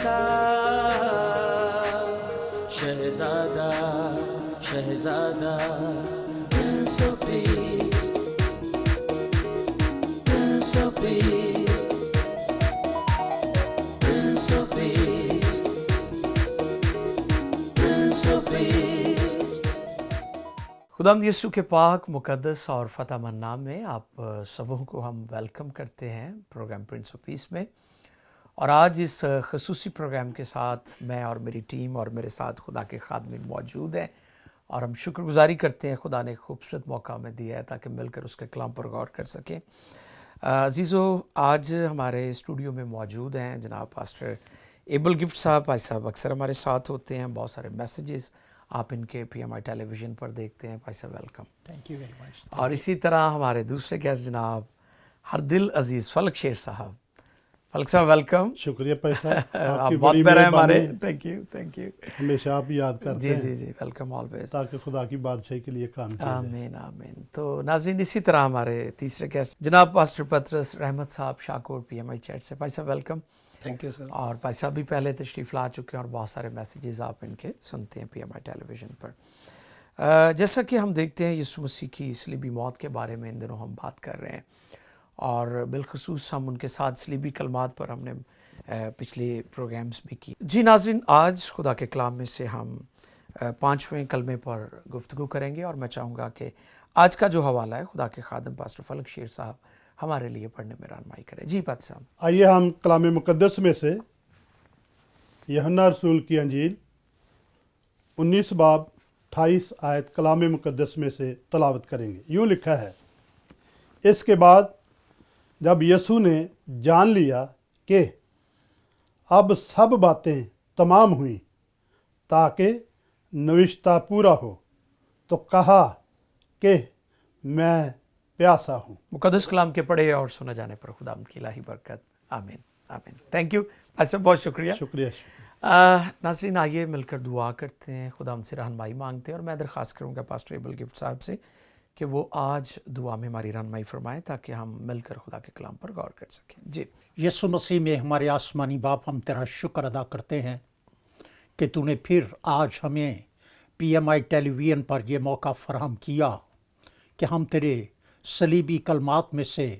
کا شہزادہ شہزادہ Prince of Peace Prince of Peace Prince of Peace Prince of Peace خداوند یسوع کے پاک مقدس اور فتح مند نام میں آپ سبوں کو ہم ویلکم کرتے ہیں پروگرام پرنس آف پیس میں. اور آج اس خصوصی پروگرام کے ساتھ میں اور میری ٹیم اور میرے ساتھ خدا کے خادمین موجود ہیں، اور ہم شکر گزاری کرتے ہیں خدا نے ایک خوبصورت موقع ہمیں دیا ہے تاکہ مل کر اس کے کلام پر غور کر سکیں. عزیزو، آج ہمارے اسٹوڈیو میں موجود ہیں جناب پاسٹر ایبل گفٹ صاحب. بھائی صاحب اکثر ہمارے ساتھ ہوتے ہیں، بہت سارے میسیجز آپ ان کے پی ایم آئی ٹیلی ویژن پر دیکھتے ہیں. بھائی صاحب welcome. Thank you very much. اور اسی طرح ہمارے دوسرے گیسٹ جناب ہر دل عزیز فلک شیر صاحب. فلک صاحب ویلکم. شکریہ بھائی صاحب، آپ بہت بڑے ہیں ہمارے. Thank you. ہمیشہ آپ یاد کرتے ہیں. جی ویلکم آلویز، تاکہ خدا کی بادشاہی کے لیے کام کیا جائے. آمین. تو ناظرین، اسی طرح ہمارے تیسرے گیسٹ جناب پاسٹر پطرس رحمت صاحب شاکور پی ایم آئی چیٹ سے. بھائی صاحب ویلکم. Thank you sir. اور بھائی صاحب بھی پہلے تشریف لا چکے ہیں اور بہت سارے میسیجز آپ ان کے سنتے ہیں پی ایم آئی ٹیلی ویژن پر. جیسا کہ ہم دیکھتے ہیں یسوع مسیح کی صلیبی موت کے بارے میں ان دنوں ہم بات کر رہے ہیں، اور بالخصوص ہم ان کے ساتھ صلیبی کلمات پر ہم نے پچھلے پروگرامز بھی کی. جی ناظرین، آج خدا کے کلام میں سے ہم 5ویں کلمے پر گفتگو کریں گے، اور میں چاہوں گا کہ آج کا جو حوالہ ہے خدا کے خادم پاسٹر فلک شیر صاحب ہمارے لیے پڑھنے میں رہنمائی کریں. جی پات صاحب. آئیے ہم کلام مقدس میں سے یوحنا رسول کی انجیل 19 باب 28 آیت کلام مقدس میں سے تلاوت کریں گے. یوں لکھا ہے، اس کے بعد جب یسوع نے جان لیا کہ اب سب باتیں تمام ہوئیں تاکہ نوشتہ پورا ہو، تو کہا کہ میں پیاسا ہوں. مقدس کلام کے پڑھے اور سنا جانے پر خدا کی الہی برکت. آمین. Thank you. ایسا بہت شکریہ. شکریہ. ناظرین، آئیے مل کر دعا کرتے ہیں، خدا ہم سے رہنمائی مانگتے ہیں، اور میں درخواست کروں گا پاسٹر ایبل گفٹ صاحب سے کہ وہ آج دعا میں ہماری رہنمائی فرمائیں تاکہ ہم مل کر خدا کے کلام پر غور کر سکیں. جی. یسوع مسیح میں ہمارے آسمانی باپ، ہم تیرا شکر ادا کرتے ہیں کہ تو نے پھر آج ہمیں پی ایم آئی ٹیلی ویژن پر یہ موقع فراہم کیا کہ ہم تیرے صلیبی کلمات میں سے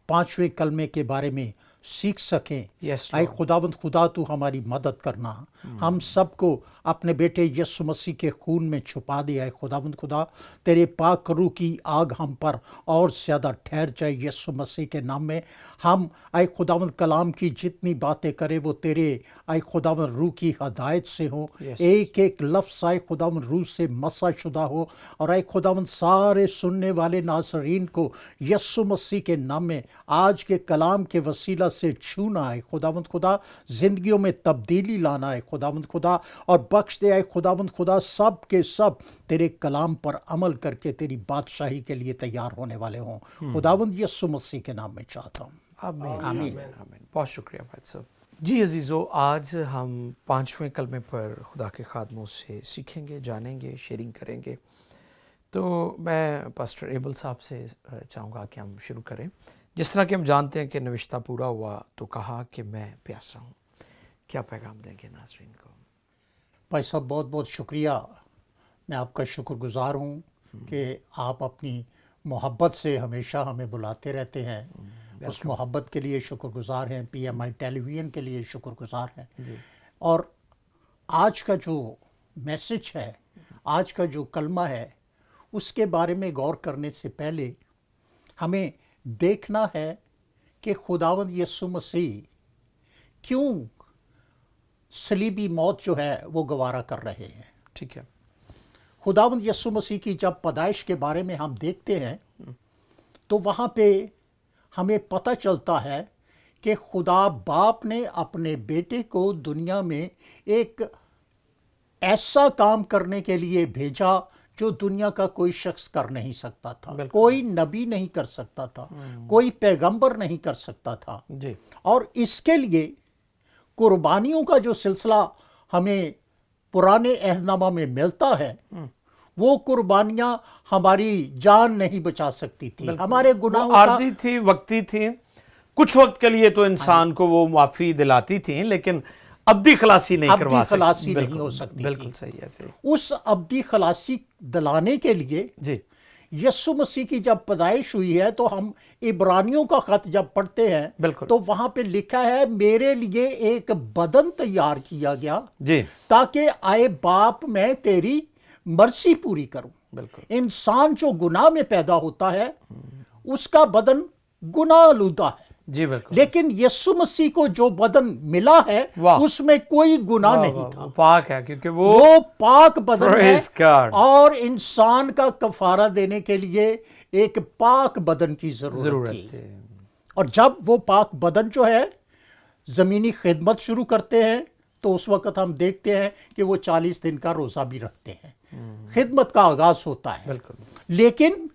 5ویں کلمے کے بارے میں سیکھ سکیں. اے خداوند خدا، تو ہماری مدد کرنا، ہم سب کو اپنے بیٹے یسوع مسیح کے خون میں چھپا دے. اے خداوند خدا، تیرے پاک روح کی آگ ہم پر اور زیادہ ٹھہر جائے یسوع مسیح کے نام میں. ہم اے خداوند کلام کی جتنی باتیں کریں وہ تیرے اے خداوند روح کی ہدایت سے ہوں. ایک ایک لفظ اے خداوند روح سے مسح شدہ ہو، اور اے خداوند سارے سننے والے ناظرین کو یسوع مسیح کے نام میں آج کے کلام کے وسیلہ سے چھونا ہے خداوند خدا، زندگیوں میں تبدیلی لانا ہے خداوند خدا، اور بخش دے اے خداوند خدا سب کے سب تیرے کلام پر عمل کر کے تیری بادشاہی کے لیے تیار ہونے والے ہوں. خداوند یسوع مسیح کے نام میں چاہتا ہوں. آمین. بہت شکریہ بھائی صاحب. جی عزیزو، آج ہم 5ویں کلمے پر خدا کے خادموں سے سیکھیں گے، جانیں گے، شیئرنگ کریں گے. تو میں پاسٹر ایبل صاحب سے چاہوں گا کہ ہم شروع کریں. جس طرح کہ ہم جانتے ہیں کہ نوشتہ پورا ہوا تو کہا کہ میں پیاسا ہوں. کیا پیغام دیں گے ناظرین کو؟ بھائی صاحب بہت بہت شکریہ. میں آپ کا شکر گزار ہوں کہ آپ اپنی محبت سے ہمیشہ ہمیں بلاتے رہتے ہیں. اس محبت کے لیے شکر گزار ہیں. پی ایم آئی ٹیلی ویژن کے لیے شکر گزار ہیں. اور آج کا جو میسج ہے، آج کا جو کلمہ ہے، اس کے بارے میں غور کرنے سے پہلے ہمیں دیکھنا ہے کہ خداوند یسوع مسیح کیوں صلیبی موت جو ہے وہ گوارا کر رہے ہیں. ٹھیک ہے. خداوند یسوع مسیح کی جب پیدائش کے بارے میں ہم دیکھتے ہیں تو وہاں پہ ہمیں پتہ چلتا ہے کہ خدا باپ نے اپنے بیٹے کو دنیا میں ایک ایسا کام کرنے کے لیے بھیجا جو دنیا کا کوئی شخص کر نہیں سکتا تھا. کوئی نبی نہیں کر سکتا تھا، کوئی پیغمبر نہیں کر سکتا تھا. اور اس کے لیے قربانیوں کا جو سلسلہ ہمیں پرانے عہد نامہ میں ملتا ہے، وہ قربانیاں ہماری جان نہیں بچا سکتی تھی. ہمارے گناہوں عارضی تھی، وقتی تھی، کچھ وقت کے لیے تو انسان کو وہ معافی دلاتی تھیں، لیکن ابدی خلاصی نہیں کروا ابدی سکتے. خلاصی نہیں بالکل، ہو سکتی تھی. بالکل صحیح ہے. صحیح اس ابدی خلاصی دلانے کے لیے جی. یسوع مسیح کی جب پیدائش ہوئی ہے تو ہم عبرانیوں کا خط جب پڑھتے ہیں بالکل. تو وہاں پہ لکھا ہے میرے لیے ایک بدن تیار کیا گیا جی تاکہ آئے باپ میں تیری مرضی پوری کروں. بالکل. انسان جو گناہ میں پیدا ہوتا ہے اس کا بدن گناہ آلودہ ہے، جی بالکل. لیکن یسوع مسیح کو جو بدن ملا ہے واہ. اس میں کوئی گناہ نہیں واہ، تھا. وہ پاک ہے کیونکہ وہ وہ پاک بدن ہے Praise God. اور انسان کا کفارہ دینے کے لیے ایک پاک بدن کی ضرورت تھی. ضرورت ہے. اور جب وہ پاک بدن جو ہے زمینی خدمت شروع کرتے ہیں تو اس وقت ہم دیکھتے ہیں کہ وہ 40 دن کا روزہ بھی رکھتے ہیں. خدمت کا آغاز ہوتا ہے. بالکل. لیکن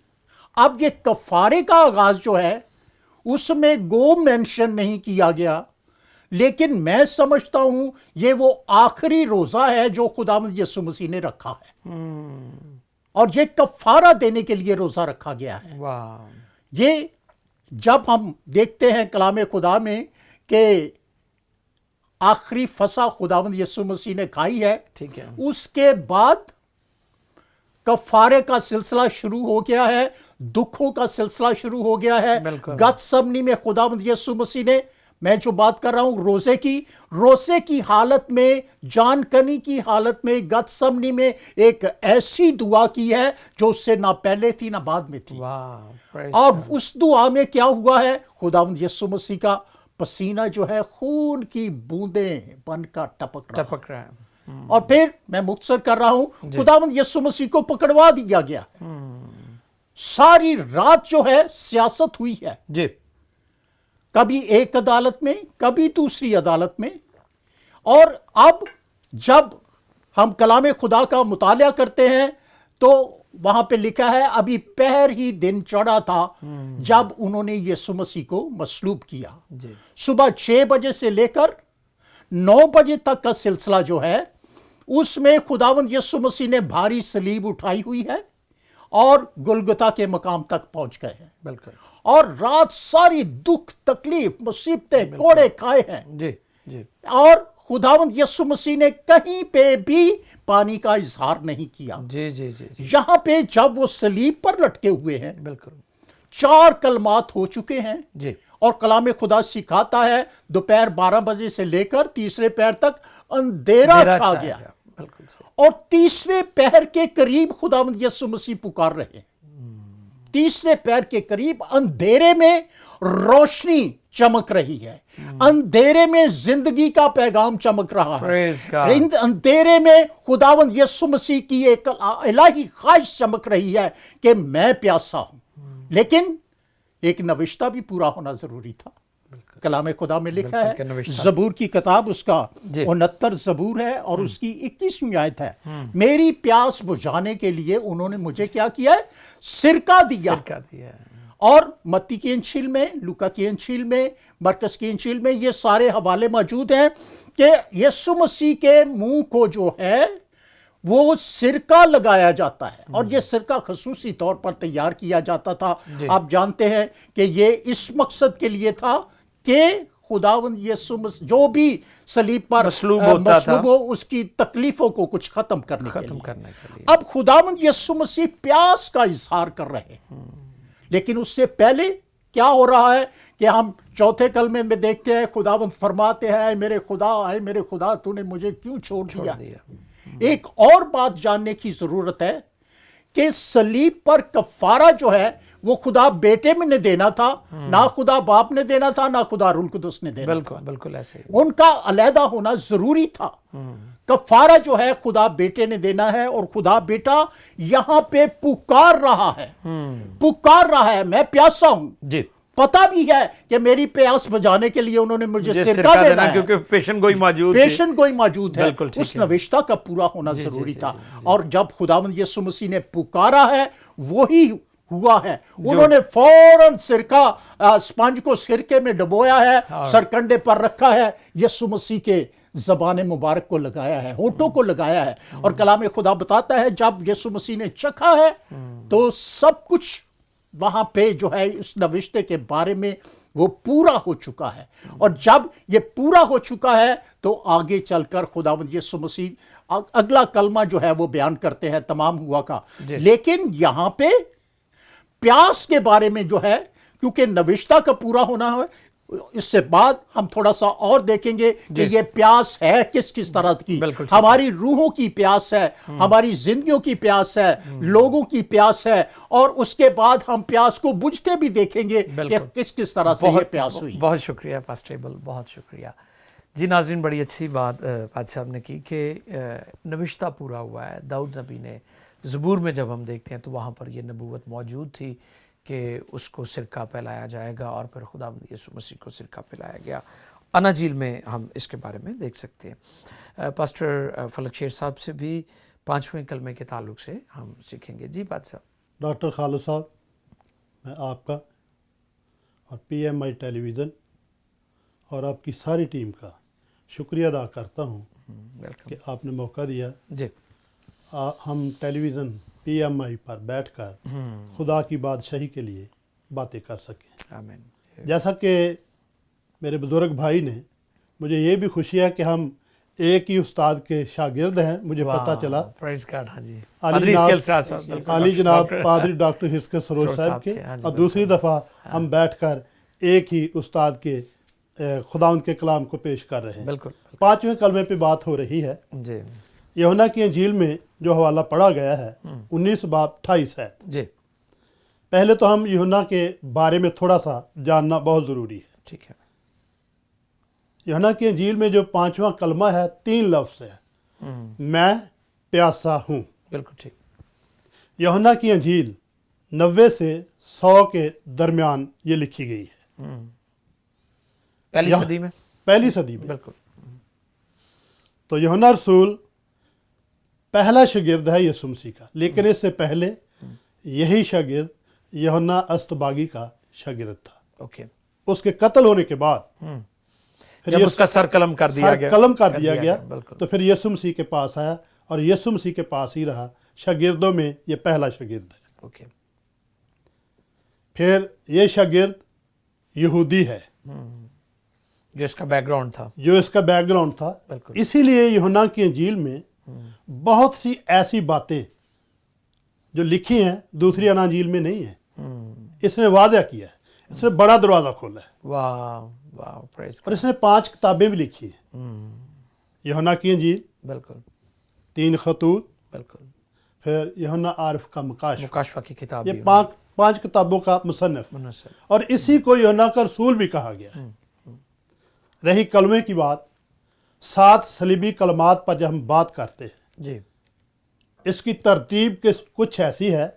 اب یہ کفارے کا آغاز جو ہے اس میں گو مینشن نہیں کیا گیا، لیکن میں سمجھتا ہوں یہ وہ آخری روزہ ہے جو خداوند یسوع مسیح نے رکھا ہے، اور یہ کفارہ دینے کے لیے روزہ رکھا گیا ہے. واہ. یہ جب ہم دیکھتے ہیں کلام خدا میں کہ آخری فصح خداوند یسوع مسیح نے کھائی ہے، ٹھیک ہے. اس کے بعد کفارے کا سلسلہ شروع ہو گیا ہے، دکھوں کا سلسلہ شروع ہو گیا ہے. بالکل. گت سمنی میں خداوند یسوع مسیح نے، میں جو بات کر رہا ہوں روزے کی حالت میں، جان کنی کی حالت میں، گت سمنی میں ایک ایسی دعا کی ہے جو اس سے نہ پہلے تھی نہ بعد میں تھی. واہ. Praise اور God. اس دعا میں کیا ہوا ہے؟ خداوند یسوع مسیح کا پسینہ جو ہے خون کی بوندیں بن کر ٹپک رہا. ٹپک رہا ہے. اور پھر میں مختصر کر رہا ہوں، خداوند یسوع مسیح کو پکڑوا دیا گیا. ساری رات جو ہے سیاست ہوئی ہے، جی کبھی ایک عدالت میں کبھی دوسری عدالت میں. اور اب جب ہم کلام خدا کا مطالعہ کرتے ہیں تو وہاں پہ لکھا ہے ابھی پہر ہی دن چڑھا تھا جب انہوں نے یسوع مسیح کو مصلوب کیا. جی. صبح 6 بجے سے لے کر 9 بجے تک کا سلسلہ جو ہے اس میں خداوند یسوع مسیح نے بھاری صلیب اٹھائی ہوئی ہے اور گلگتا کے مقام تک پہنچ گئے ہیں. بالکل. اور رات ساری دکھ تکلیف مصیبتیں کوڑے کھائے ہیں. جی جی. اور خداوند یسوع مسیح نے کہیں پہ بھی پانی کا اظہار نہیں کیا. جی جی جی. یہاں پہ جب وہ صلیب پر لٹکے ہوئے ہیں بالکل. 4 کلمات ہو چکے ہیں. جی. اور کلام خدا سکھاتا ہے دوپہر 12 بجے سے لے کر تیسرے پہر تک اندھیرا چھا گیا. بالکل صحیح. اور تیسرے پہر کے قریب خداوند یسوع مسیح پکار رہے ہیں. تیسرے پہر کے قریب اندھیرے میں روشنی چمک رہی ہے، اندھیرے میں زندگی کا پیغام چمک رہا ہے. Praise God. اندھیرے میں خداوند یسوع مسیح کی ایک الہی خواہش چمک رہی ہے کہ میں پیاسا ہوں. لیکن ایک نوشتہ بھی پورا ہونا ضروری تھا. کلام خدا میں لکھا ہے، زبور کی کتاب اس کا 69 زبور ہے اور اس کی 21ویں آیت ہے، میری پیاس بجھانے کے لیے انہوں نے مجھے کیا کیا ہے؟ سرکہ دیا. سرکہ دیا. اور متی کی انجیل میں، لوکا کی انجیل میں، مرکز کی انجیل میں یہ سارے حوالے موجود ہیں کہ یسوع مسیح کے منہ کو جو ہے وہ سرکہ لگایا جاتا ہے. اور یہ سرکہ خصوصی طور پر تیار کیا جاتا تھا. آپ جانتے ہیں کہ یہ اس مقصد کے لیے تھا کہ خداوند یسوع مسیح جو بھی صلیب پر مصلوب ہوتا تھا ہو اس کی تکلیفوں کو کچھ ختم کرنے کے لیے. اب اب خداوند یسوع مسیح پیاس کا اظہار کر رہے ہیں. لیکن اس سے پہلے کیا ہو رہا ہے کہ ہم چوتھے کلمے میں دیکھتے ہیں خداوند فرماتے ہیں اے میرے خدا تو نے مجھے کیوں چھوڑ دیا. ایک اور بات جاننے کی ضرورت ہے کہ صلیب پر کفارہ جو ہے وہ خدا بیٹے میں نے دینا تھا، نہ خدا باپ نے دینا تھا، نہ خدا روح القدس نے دینا تھا. بالکل ایسے ہی. ان کا علیحدہ ہونا ضروری تھا. کفارہ جو ہے خدا بیٹے نے دینا ہے اور خدا بیٹا یہاں پہ پکار رہا ہے میں پیاسا ہوں. جی. پتہ بھی ہے کہ میری پیاس بجھانے کے لیے انہوں نے مجھے سرکہ دینا ہے کیونکہ پیشن گوئی موجود ہے. اس نوشتہ کا پورا ہونا ضروری تھا. اور جب خداوند یسوع مسیح نے پکارا ہے وہی ہوا ہے. انہوں نے فوراً سرکہ اسپنج کو سرکے میں ڈبویا ہے، سرکنڈے پر رکھا ہے، یسوع مسیح کے زبان مبارک کو لگایا ہے، ہونٹوں کو لگایا ہے. اور کلام خدا بتاتا ہے جب یسوع مسیح نے چکھا ہے تو سب کچھ وہاں پہ جو ہے اس نوشتے کے بارے میں وہ پورا ہو چکا ہے، اور جب یہ پورا ہو چکا ہے تو آگے چل کر خداوند یسوع مسیح اگلا کلمہ جو ہے وہ بیان کرتے ہیں تمام ہوا کا۔ لیکن یہاں پہ پیاس کے بارے میں جو ہے، کیونکہ نوشتہ کا پورا ہونا ہے، اس سے بعد ہم تھوڑا سا اور دیکھیں گے کہ یہ پیاس ہے کس طرح کی۔ ہماری روحوں کی پیاس ہے، ہماری زندگیوں کی پیاس ہے، لوگوں کی پیاس ہے، اور اس کے بعد ہم پیاس کو بجھتے بھی دیکھیں گے کہ کس طرح سے یہ پیاس ہوئی۔ بہت شکریہ پاسٹر ایبل، بہت شکریہ جی۔ ناظرین، بڑی اچھی بات پادری صاحب نے کی کہ نوشتہ پورا ہوا ہے۔ داؤد نبی نے زبور میں جب ہم دیکھتے ہیں تو وہاں پر یہ نبوت موجود تھی کہ اس کو سرکہ پلایا جائے گا، اور پھر خداوند یسوع مسیح کو سرکہ پلایا گیا۔ اناجیل میں ہم اس کے بارے میں دیکھ سکتے ہیں۔ پاسٹر فلک شیر صاحب سے بھی 5ویں کلمے کے تعلق سے ہم سیکھیں گے۔ جی پادری صاحب۔ ڈاکٹر خالد صاحب، میں آپ کا اور PMI ٹیلی ویژن اور آپ کی ساری ٹیم کا شکریہ ادا کرتا ہوں کہ آپ نے موقع دیا جی ہم ٹیلی ویژن PMI پر بیٹھ کر خدا کی بادشاہی کے لیے باتیں کر سکیں۔ آمین۔ جیسا کہ میرے بزرگ بھائی نے، مجھے یہ بھی خوشی ہے کہ ہم ایک ہی استاد کے شاگرد ہیں۔ مجھے پتہ چلا پریز گاڈ۔ ہاں جی، عالی جناب پادری ڈاکٹر ہسکر سروش صاحب کے، اور دوسری دفعہ ہم بیٹھ کر ایک ہی استاد کے خداوند کے کلام کو پیش کر رہے ہیں۔ بالکل۔ 5ویں کلمے پہ بات ہو رہی ہے۔ جی یوحنا کی انجیل میں جو حوالہ پڑھا گیا ہے 19 باب 28 ہے۔ جی پہلے تو ہم یوحنا کے بارے میں تھوڑا سا جاننا بہت ضروری ہے۔ ٹھیک ہے۔ یوحنا کی انجیل میں جو 5واں کلمہ ہے 3 لفظ ہے، میں پیاسا ہوں۔ بالکل ٹھیک۔ یوحنا کی انجیل 90 سے 100 کے درمیان یہ لکھی گئی ہے، پہلی صدی میں۔ پہلی صدی میں۔ بالکل۔ تو یوحنا رسول پہلا شاگرد ہے یسوع مسیح کا، لیکن اس سے پہلے یہی شاگرد یوحنا استباغی کا شاگرد تھا۔ اوکے۔ اس کے قتل ہونے کے بعد جب اس کا سر قلم کر دیا گیا، تو پھر یسوع مسیح کے پاس آیا، اور یسوع مسیح کے پاس ہی رہا۔ شاگردوں میں یہ پہلا شاگرد ہے۔ اوکے۔ پھر یہ شاگرد یہودی ہے، جو اس کا بیک گراؤنڈ تھا۔ بالکل۔ اسی لیے یوحنا کی انجیل میں بہت سی ایسی باتیں جو لکھی ہیں دوسری اناجیل میں نہیں ہیں۔ اس نے واضح کیا ہے، اس نے بڑا دروازہ کھولا ہے، واہ واہ، پریز اور اس نے 5 کتابیں بھی لکھی ہیں۔ یوحنا کی انجیل، بالکل 3 خطوط، بالکل، پھر یوحنا عارف کا مکاشفہ کی کتاب، یہ 5 کتابوں کا مصنف، منصف، اور اسی کو یوحنا کا رسول بھی کہا گیا ہے۔ رہی کلمے کی بات، 7 صلیبی کلمات پر جب ہم بات کرتے ہیں، جی اس کی ترتیب کچھ ایسی ہے۔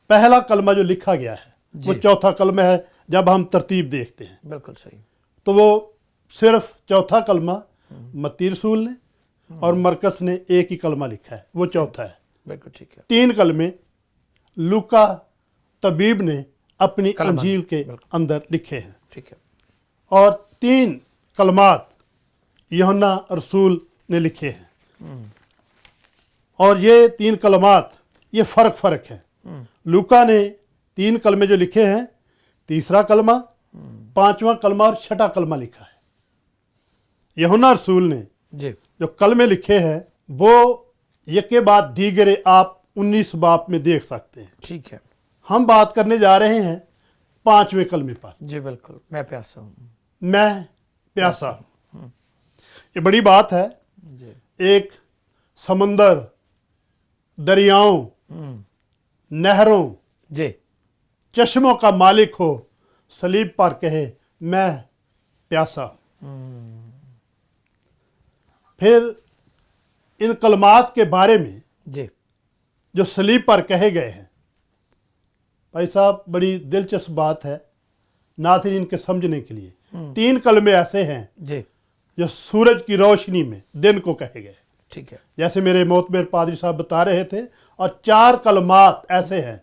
پہلا کلمہ جو لکھا گیا ہے وہ چوتھا کلمہ ہے۔ جب ہم ترتیب دیکھتے ہیں بالکل صحیح، تو وہ صرف چوتھا کلمہ متی رسول نے اور مرکس نے ایک ہی کلمہ لکھا ہے، وہ چوتھا ہے۔ بالکل ٹھیک ہے۔ 3 کلمے لوکا طبیب نے اپنی انجیل کے اندر لکھے ہیں، ٹھیک ہے۔ اور 3 کلمات یوحنا رسول نے لکھے ہیں، اور یہ 3 کلمات یہ فرق ہیں۔ لوکا نے 3 کلمے جو لکھے ہیں، تیسرا کلمہ، 5واں کلمہ اور 6واں کلمہ لکھا ہے۔ یوحنا رسول نے جی جو کلمے لکھے ہیں وہ یکے بعد دیگرے آپ 19 باب میں دیکھ سکتے ہیں۔ ٹھیک ہے۔ ہم بات کرنے جا رہے ہیں 5ویں کلمے پر، جی بالکل، میں پیاسا ہوں۔ میں پیاسا ہوں۔ یہ بڑی بات ہے۔ جی ایک سمندر، دریاؤں، نہروں، جی چشموں کا مالک ہو، صلیب پر کہے میں پیاسا ہوں۔ پھر ان کلمات کے بارے میں جی جو صلیب پر کہے گئے ہیں، بھائی صاحب بڑی دلچسپ بات ہے ناظرین کے سمجھنے کے لیے۔ 3 کلمے ایسے ہیں جی جو سورج کی روشنی میں دن کو کہے گئے، ٹھیک ہے۔ جیسے میرے معتبر پادری صاحب بتا رہے تھے، اور 4 کلمات ایسے ہیں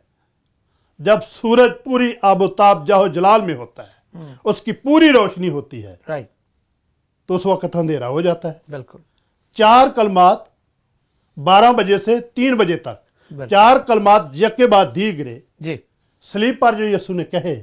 جب سورج پوری آب و تاب جاہ و جلال میں ہوتا ہے، اس کی پوری روشنی ہوتی ہے، رائٹ، تو اس وقت اندھیرا ہو جاتا ہے۔ بالکل 4 کلمات 12 بجے سے 3 بجے تک، 4 کلمات یکے بعد دیگرے جی صلیب پر جو یسوع نے کہے،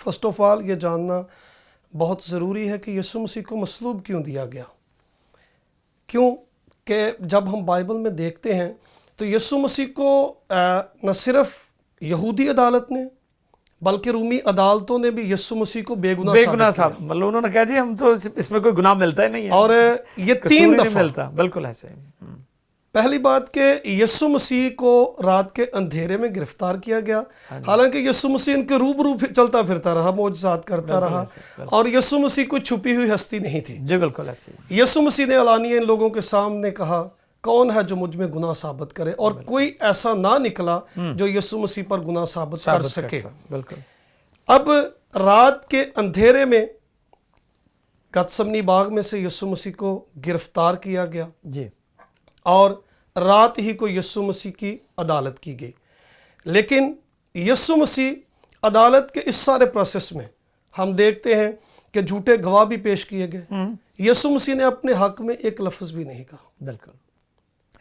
فرسٹ آف آل یہ جاننا بہت ضروری ہے کہ یسوع مسیح کو مصلوب کیوں دیا گیا. کیوں کہ جب ہم بائبل میں دیکھتے ہیں تو یسوع مسیح کو نہ صرف یہودی عدالت نے بلکہ رومی عدالتوں نے بھی یسوع مسیح کو بے گناہ صاحب مطلب انہوں نے کہا جی ہم تو اس میں کوئی گناہ ملتا ہی نہیں ہے, اور یہ 3 دفعہ ملتا. بالکل ایسے. پہلی بات کہ یسوع مسیح کو رات کے اندھیرے میں گرفتار کیا گیا, حالانکہ یسوع مسیح ان کے روبرو چلتا پھرتا رہا, معجزات کرتا رہا, اور یسوع مسیح کوئی چھپی ہوئی ہستی نہیں تھی. جی بالکل ایسے. یسوع مسیح نے اعلانیہ ان لوگوں کے سامنے کہا کون ہے جو مجھ میں گناہ ثابت کرے, اور کوئی ایسا نہ نکلا جو یسوع مسیح پر گناہ ثابت کر سکے. بالکل. اب رات کے اندھیرے میں گتسمنی باغ میں سے یسوع مسیح کو گرفتار کیا گیا, جی, اور رات ہی کو یسوع مسیح کی عدالت کی گئی. لیکن یسوع مسیح عدالت کے اس سارے پروسیس میں ہم دیکھتے ہیں کہ جھوٹے گواہ بھی پیش کیے گئے. یسوع مسیح نے اپنے حق میں ایک لفظ بھی نہیں کہا. بالکل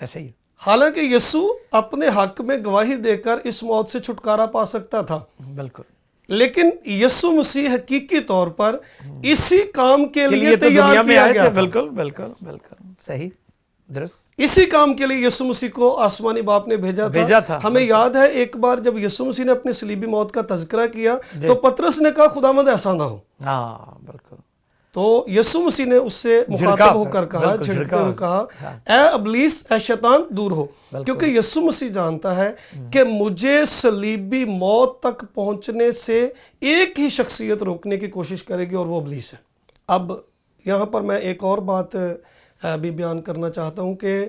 ایسے ہی. حالانکہ یسوع اپنے حق میں گواہی دے کر اس موت سے چھٹکارا پا سکتا تھا. بالکل. لیکن یسوع مسیح حقیقی طور پر اسی کام کے لیے تو تیار دنیا میں کیا آئے گیا تھے. تھا. بالکل بالکل بالکل صحیح درست. اسی کام کے لیے یسوع مسیح کو آسمانی باپ نے بھیجا تھا. ہمیں یاد ہے ایک بار جب یسوع مسیح نے اپنی صلیبی موت کا تذکرہ کیا تو پطرس نے کہا خداوند ایسا نہ ہو. ہاں بالکل. تو یسوع مسیح نے اس سے مخاطب ہو کر کہا, جھڑکتے ہوئے کہا, اے ابلیس, اے شیطان, دور ہو. کیونکہ یسوع مسیح جانتا ہے کہ مجھے صلیبی موت تک پہنچنے سے ایک ہی شخصیت روکنے کی کوشش کرے گی, اور وہ ابلیس ہے. اب یہاں پر میں ایک اور بات بھی بیان کرنا چاہتا ہوں کہ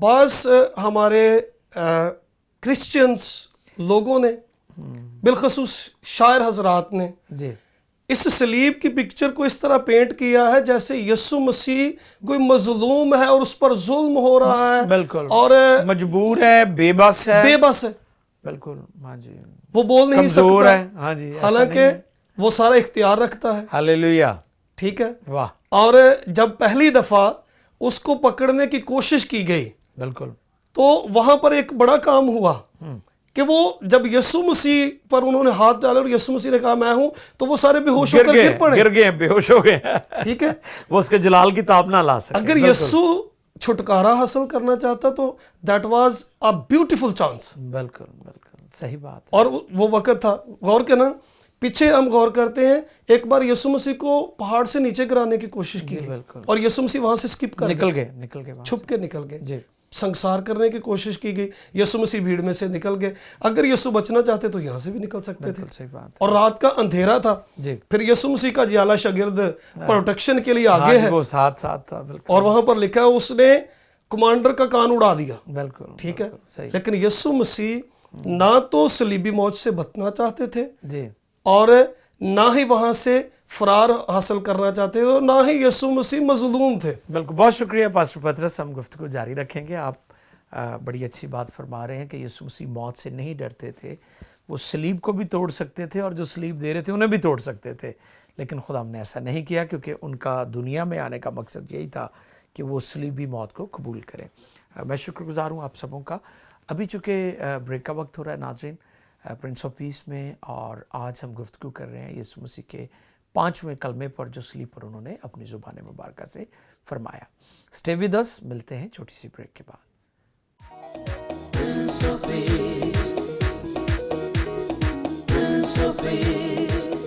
بعض ہمارے کرسچنز لوگوں نے, بالخصوص شاعر حضرات نے, جی, اس صلیب کی پکچر کو اس طرح پینٹ کیا ہے جیسے یسوع مسیح کوئی مظلوم ہے اور اس پر ظلم ہو رہا ہے. بالکل. اور مجبور ہے, بے بس ہے. بالکل. ہاں جی. وہ بول نہیں سکتا ہے. ہاں جی. حالانکہ وہ سارا اختیار رکھتا ہے. ہاللیلویا. ٹھیک ہے. واہ. اور جب پہلی دفعہ اس کو پکڑنے کی کوشش کی گئی, بالکل, تو وہاں پر ایک بڑا کام ہوا کہ وہ جب یسوع مسیح پر انہوں نے ہاتھ ڈالا اور یسوع مسیح نے کہا میں ہوں, تو وہ سارے بے ہوش ہو کر گر گئے, بے ہوش ہو گئے. ٹھیک ہے. وہ اس کے جلال کی تاب نہ لا سکے. اگر یسوع چھٹکارا حاصل کرنا چاہتا تو that was a beautiful chance. بالکل بالکل صحیح بات. اور وہ وقت تھا. غور کرنا, پیچھے ہم غور کرتے ہیں, ایک بار یسوع مسیح کو پہاڑ سے نیچے گرانے کی کوشش کی گئی, اور یسوع مسیح وہاں سے سکپ کر نکل گئے, چھپ کے نکل گئے. جی. سنسار کرنے کی کوشش کی گئی, یسوع مسیح بھیڑ میں سے نکل گئے. اگر یسوع بچنا چاہتے تو یہاں سے بھی نکل سکتے تھے. صحیح بات. اور رات کا اندھیرا تھا. جی. پھر یسوع مسیح کا جیالہ شاگرد پروٹیکشن کے لیے آگے ہے, وہ ساتھ تھا. بالکل. اور وہاں پر لکھا ہے اس نے کمانڈر کا کان اڑا دیا. بالکل. ٹھیک ہے. لیکن یسوع مسیح نہ تو صلیبی موت سے بچنا چاہتے تھے, جی, اور نہ ہی وہاں سے فرار حاصل کرنا چاہتے تھے, اور نہ ہی یسوع مسیح مظلوم تھے. بالکل. بہت شکریہ پاسٹر پطرس. ہم گفتگو جاری رکھیں گے. آپ بڑی اچھی بات فرما رہے ہیں کہ یسوع مسیح موت سے نہیں ڈرتے تھے. وہ صلیب کو بھی توڑ سکتے تھے, اور جو صلیب دے رہے تھے انہیں بھی توڑ سکتے تھے, لیکن خدا نے ایسا نہیں کیا, کیونکہ ان کا دنیا میں آنے کا مقصد یہی تھا کہ وہ صلیبی موت کو قبول کریں. میں شکر گزار ہوں آپ سبوں کا. ابھی چونکہ بریک کا وقت ہو رہا ہے ناظرین, پرنس آف پیس میں, اور آج ہم گفتگو کر رہے ہیں یسوع مسیح کے 5ویں کلمے پر جو صلیب پر انہوں نے اپنی زبان مبارکہ سے فرمایا. Stay with us. ملتے ہیں چھوٹی سی بریک کے بعد. Prince of Peace, Prince of Peace.